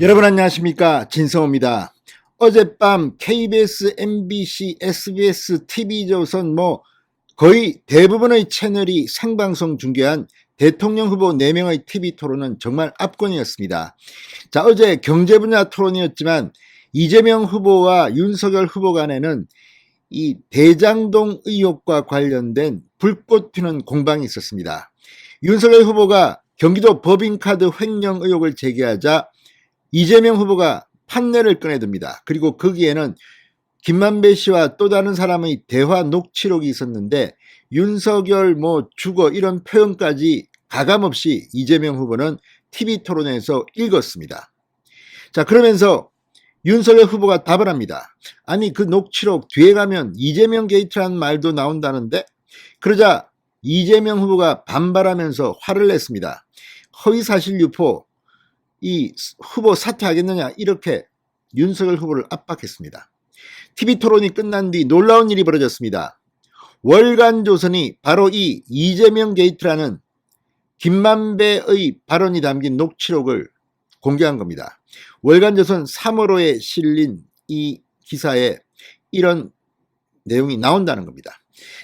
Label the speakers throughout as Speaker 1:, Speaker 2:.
Speaker 1: 여러분 안녕하십니까, 진성호입니다. 어젯밤 KBS, MBC, SBS, TV조선 거의 대부분의 채널이 생방송 중계한 대통령 후보 4명의 TV 토론은 정말 압권이었습니다. 자, 어제 경제 분야 토론이었지만 이재명 후보와 윤석열 후보 간에는 이 대장동 의혹과 관련된 불꽃 튀는 공방이 있었습니다. 윤석열 후보가 경기도 법인카드 횡령 의혹을 제기하자 이재명 후보가 판례를 꺼내듭니다. 그리고 거기에는 김만배 씨와 또 다른 사람의 대화 녹취록이 있었는데 윤석열 죽어 이런 표현까지 가감없이 이재명 후보는 TV 토론에서 읽었습니다. 자, 그러면서 윤석열 후보가 답을 합니다. 아니, 그 녹취록 뒤에 가면 이재명 게이트라는 말도 나온다는데? 그러자 이재명 후보가 반발하면서 화를 냈습니다. 허위사실 유포, 이 후보 사퇴하겠느냐, 이렇게 윤석열 후보를 압박했습니다. TV 토론이 끝난 뒤 놀라운 일이 벌어졌습니다. 월간조선이 바로 이 이재명 게이트라는 김만배의 발언이 담긴 녹취록을 공개한 겁니다. 월간조선 3월호에 실린 이 기사에 이런 내용이 나온다는 겁니다.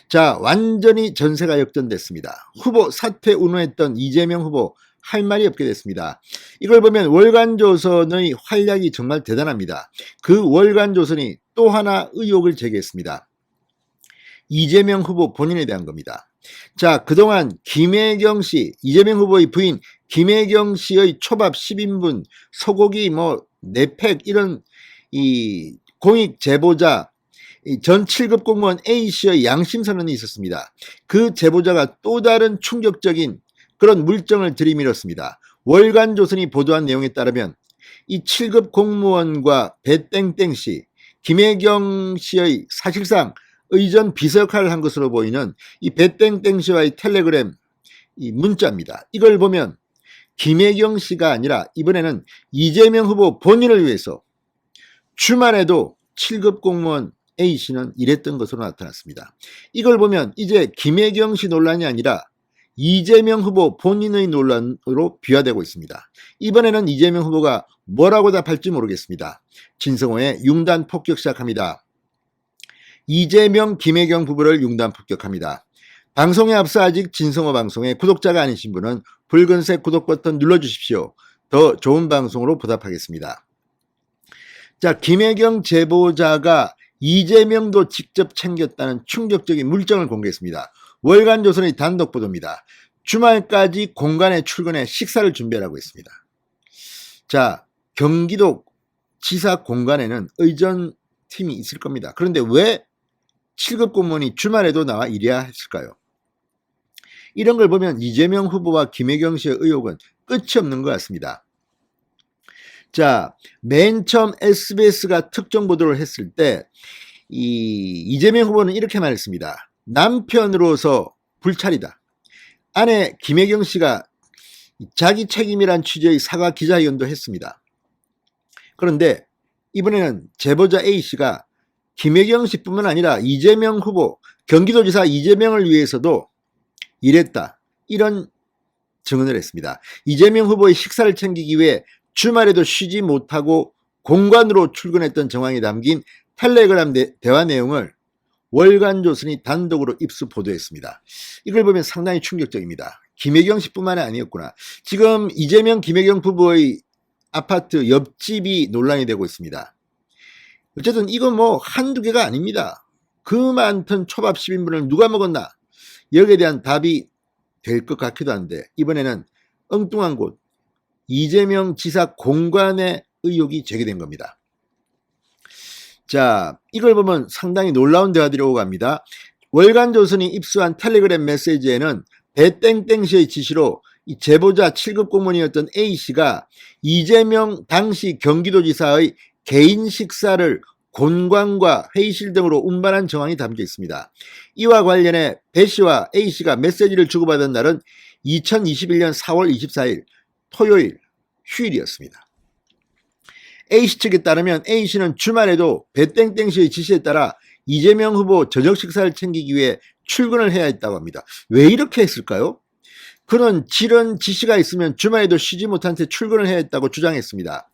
Speaker 1: 자, 완전히 전세가 역전됐습니다. 후보 사퇴 운운했던 이재명 후보 할 말이 없게 됐습니다. 이걸 보면 월간조선의 활약이 정말 대단합니다. 그 월간조선이 또 하나 의혹을 제기했습니다. 이재명 후보 본인에 대한 겁니다. 자, 그동안 김혜경 씨, 이재명 후보의 부인 김혜경 씨의 초밥 10인분, 소고기 4팩 이런 이 공익 제보자 전 7급 공무원 A씨의 양심 선언이 있었습니다. 그 제보자가 또 다른 충격적인 그런 물증을 들이밀었습니다. 월간조선이 보도한 내용에 따르면 이 7급 공무원과 배땡땡 씨, 김혜경 씨의 사실상 의전 비서 역할을 한 것으로 보이는 이 배땡땡 씨와의 텔레그램 이 문자입니다. 이걸 보면 김혜경 씨가 아니라 이번에는 이재명 후보 본인을 위해서 주말에도 7급 공무원 A씨는 일했던 것으로 나타났습니다. 이걸 보면 이제 김혜경 씨 논란이 아니라 이재명 후보 본인의 논란으로 비화되고 있습니다. 이번에는 이재명 후보가 뭐라고 답할지 모르겠습니다. 진성호의 융단 폭격 시작합니다. 이재명, 김혜경 부부를 융단 폭격합니다. 방송에 앞서 아직 진성호 방송에 구독자가 아니신 분은 붉은색 구독 버튼 눌러주십시오. 더 좋은 방송으로 보답하겠습니다. 자, 김혜경 제보자가 이재명도 직접 챙겼다는 충격적인 물증을 공개했습니다. 월간조선의 단독 보도입니다. 주말까지 공간에 출근해 식사를 준비하라고 했습니다. 자, 경기도 지사 공간에는 의전팀이 있을 겁니다. 그런데 왜 7급 공무원이 주말에도 나와 일해야 했을까요? 이런 걸 보면 이재명 후보와 김혜경 씨의 의혹은 끝이 없는 것 같습니다. 자, 맨 처음 SBS가 특정 보도를 했을 때 이재명 후보는 이렇게 말했습니다. 남편으로서 불찰이다. 아내 김혜경 씨가 자기 책임이란 취지의 사과 기자회견도 했습니다. 그런데 이번에는 제보자 A씨가 김혜경 씨뿐만 아니라 이재명 후보, 경기도지사 이재명을 위해서도 일했다, 이런 증언을 했습니다. 이재명 후보의 식사를 챙기기 위해 주말에도 쉬지 못하고 공관으로 출근했던 정황이 담긴 텔레그램 대화 내용을 월간조선이 단독으로 입수 보도했습니다. 이걸 보면 상당히 충격적입니다. 김혜경 씨뿐만이 아니었구나. 지금 이재명, 김혜경 부부의 아파트 옆집이 논란이 되고 있습니다. 어쨌든 이건 한두 개가 아닙니다. 그 많던 초밥 10인분을 누가 먹었나? 여기에 대한 답이 될 것 같기도 한데 이번에는 엉뚱한 곳, 이재명 지사 공관의 의혹이 제기된 겁니다. 자, 이걸 보면 상당히 놀라운 대화들이 오고 갑니다. 월간조선이 입수한 텔레그램 메시지에는 배땡땡 씨의 지시로 이 제보자 7급 공무원이었던 A씨가 이재명 당시 경기도지사의 개인 식사를 곤관과 회의실 등으로 운반한 정황이 담겨 있습니다. 이와 관련해 배씨와 A씨가 메시지를 주고받은 날은 2021년 4월 24일 토요일 휴일이었습니다. A씨 측에 따르면 A씨는 주말에도 배땡땡 씨의 지시에 따라 이재명 후보 저녁 식사를 챙기기 위해 출근을 해야 했다고 합니다. 왜 이렇게 했을까요? 그는 지런 지시가 있으면 주말에도 쉬지 못한 채 출근을 해야 했다고 주장했습니다.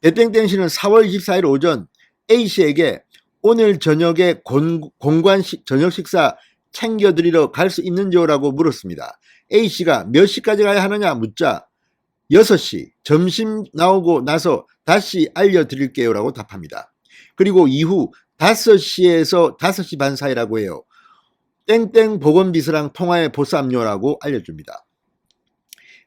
Speaker 1: 배땡땡 씨는 4월 24일 오전 A씨에게 오늘 저녁에 공관 저녁 식사 챙겨드리러 갈 수 있는지요라고 물었습니다. A씨가 몇 시까지 가야 하느냐 묻자 6시 점심 나오고 나서 다시 알려드릴게요 라고 답합니다. 그리고 이후 5시에서 5시 반 사이라고 해요. 땡땡 보건비서랑 통화해 보쌈요라고 알려줍니다.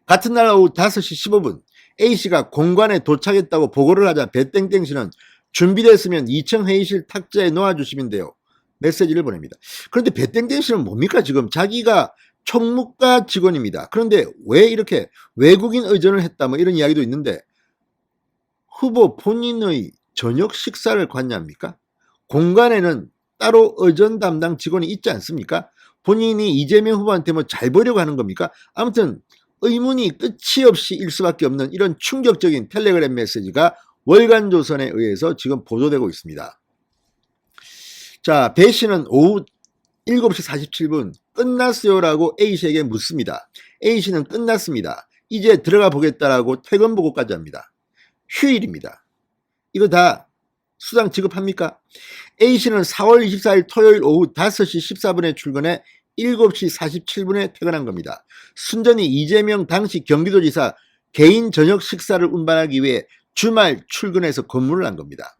Speaker 1: 같은 날 오후 5시 15분 A씨가 공관에 도착했다고 보고를 하자 배땡땡씨는 준비됐으면 2층 회의실 탁자에 놓아주시면 돼요. 메시지를 보냅니다. 그런데 배땡땡씨는 뭡니까? 지금 자기가 총무과 직원입니다. 그런데 왜 이렇게 외국인 의전을 했다 뭐 이런 이야기도 있는데 후보 본인의 저녁 식사를 관여합니까? 공간에는 따로 의전 담당 직원이 있지 않습니까? 본인이 이재명 후보한테 뭐 잘 보려고 하는 겁니까? 아무튼 의문이 끝이 없이 일 수밖에 없는 이런 충격적인 텔레그램 메시지가 월간조선에 의해서 지금 보도되고 있습니다. 자, 배 씨는 오후 7시 47분 끝났어요라고 A씨에게 묻습니다. A씨는 끝났습니다. 이제 들어가 보겠다라고 퇴근 보고까지 합니다. 휴일입니다. 이거 다 수당 지급합니까? A씨는 4월 24일 토요일 오후 5시 14분에 출근해 7시 47분에 퇴근한 겁니다. 순전히 이재명 당시 경기도지사 개인 저녁 식사를 운반하기 위해 주말 출근해서 근무를 한 겁니다.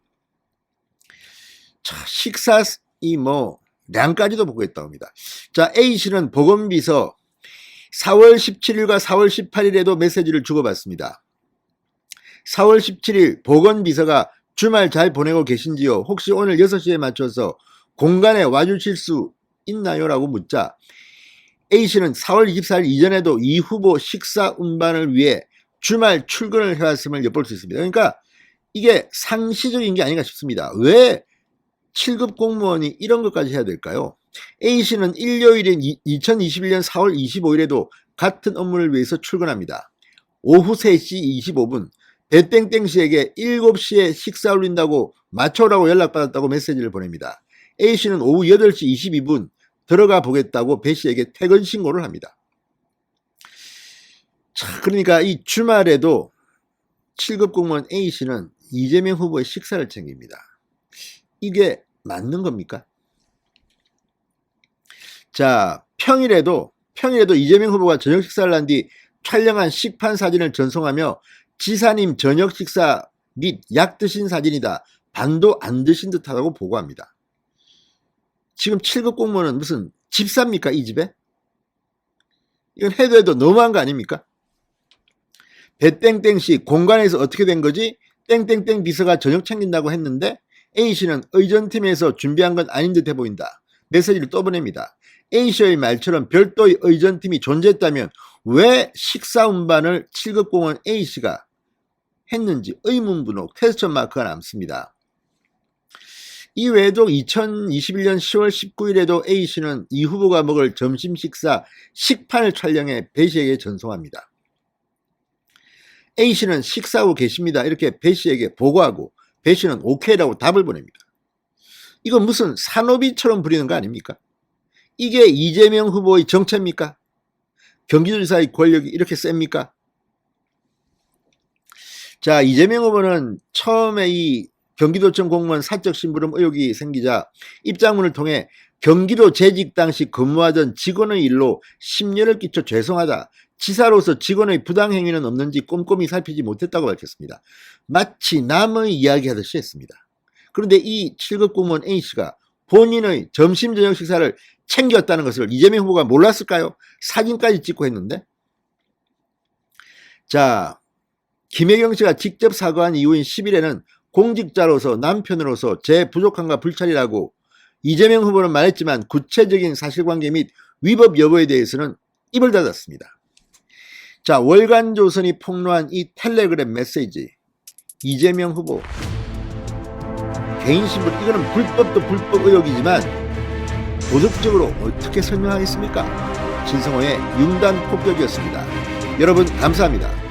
Speaker 1: 자, 식사 량까지도 보고했다고 합니다. 자, A씨는 보건비서 4월 17일과 4월 18일에도 메시지를 주고받습니다. 4월 17일 보건비서가 주말 잘 보내고 계신지요? 혹시 오늘 6시에 맞춰서 공간에 와주실 수 있나요? 라고 묻자 A씨는 4월 24일 이전에도 이 후보 식사 운반을 위해 주말 출근을 해왔음을 엿볼 수 있습니다. 그러니까 이게 상시적인 게 아닌가 싶습니다. 왜 7급 공무원이 이런 것까지 해야 될까요? A씨는 일요일인 2021년 4월 25일에도 같은 업무를 위해서 출근합니다. 오후 3시 25분 배땡땡씨에게 7시에 식사 올린다고 맞춰오라고 연락받았다고 메시지를 보냅니다. A씨는 오후 8시 22분 들어가 보겠다고 배씨에게 퇴근 신고를 합니다. 자, 그러니까 이 주말에도 7급 공무원 A씨는 이재명 후보의 식사를 챙깁니다. 이게 맞는 겁니까? 자, 평일에도 이재명 후보가 저녁 식사를 한 뒤 촬영한 식판 사진을 전송하며 지사님 저녁 식사 및 약 드신 사진이다. 반도 안 드신 듯하다고 보고합니다. 지금 7급 공무원은 무슨 집사입니까? 이 집에? 이건 해도 너무한 거 아닙니까? 배땡땡씨 공간에서 어떻게 된 거지? 땡땡땡 비서가 저녁 챙긴다고 했는데 A씨는 의전팀에서 준비한 건 아닌 듯해 보인다. 메시지를 또 보냅니다. A씨의 말처럼 별도의 의전팀이 존재했다면 왜 식사 운반을 7급 공무원 A씨가 했는지 의문분호 퀘스천 마크가 남습니다. 이외에도 2021년 10월 19일에도 A씨는 이 후보가 먹을 점심 식사 식판을 촬영해 배씨에게 전송합니다. A씨는 식사 후 계십니다. 이렇게 배씨에게 보고하고 배씨는 오케이라고 답을 보냅니다. 이건 무슨 산호비처럼 부리는 거 아닙니까? 이게 이재명 후보의 정체입니까? 경기도지사의 권력이 이렇게 셉니까? 자, 이재명 후보는 처음에 이 경기도청 공무원 사적 심부름 의혹이 생기자 입장문을 통해 경기도 재직 당시 근무하던 직원의 일로 심려를 끼쳐 죄송하다. 지사로서 직원의 부당행위는 없는지 꼼꼼히 살피지 못했다고 밝혔습니다. 마치 남의 이야기하듯이 했습니다. 그런데 이 7급 공무원 A씨가 본인의 점심 저녁 식사를 챙겼다는 것을 이재명 후보가 몰랐을까요? 사진까지 찍고 했는데. 자, 김혜경 씨가 직접 사과한 이후인 10일에는 공직자로서 남편으로서 제 부족함과 불찰이라고 이재명 후보는 말했지만 구체적인 사실관계 및 위법 여부에 대해서는 입을 닫았습니다. 자, 월간조선이 폭로한 이 텔레그램 메시지, 이재명 후보 개인신분, 이거는 불법도 불법 의혹이지만 도덕적으로 어떻게 설명하겠습니까? 진성호의 융단 폭격이었습니다. 여러분 감사합니다.